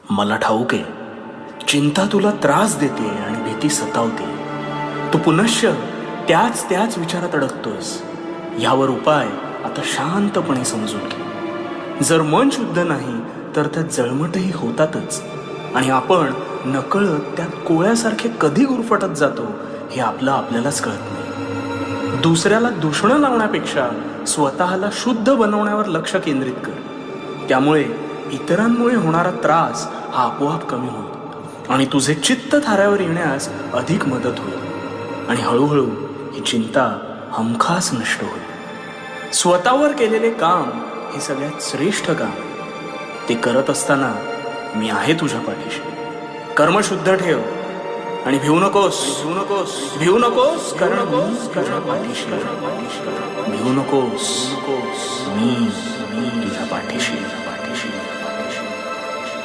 मला ठाऊक आहे, चिंता तुला त्रास देते आणि भीती सतावते. तू पुनश्च त्याच त्याच विचारात अडकतोस. यावर उपाय आता शांतपणे समजून घे. जर मन शुद्ध नाही तर त्यात जळमटही होतातच, आणि आपण नकळत त्यात कोळ्यासारखे कधी गुरफटत जातो हे आपल्यालाच कळत नाही. दुसऱ्याला दूषणं लावण्यापेक्षा स्वतःला शुद्ध बनवण्यावर लक्ष केंद्रित कर. त्यामुळे इतरांमुळे होणारा त्रास हा आपोआप कमी होईल आणि तुझे चित्त थाऱ्यावर येण्यास अधिक मदत होईल, आणि हळूहळू ही चिंता हमखास नष्ट होईल. स्वतःवर केलेले काम हे सगळ्यात श्रेष्ठ काम आहे. ते करत असताना मी आहे तुझ्या पाठीशी. कर्म शुद्ध ठेव आणि भिवू नकोस. कारण तुझ्या पाठीशी. भिवू नकोस, मी तुझ्या पाठीशी.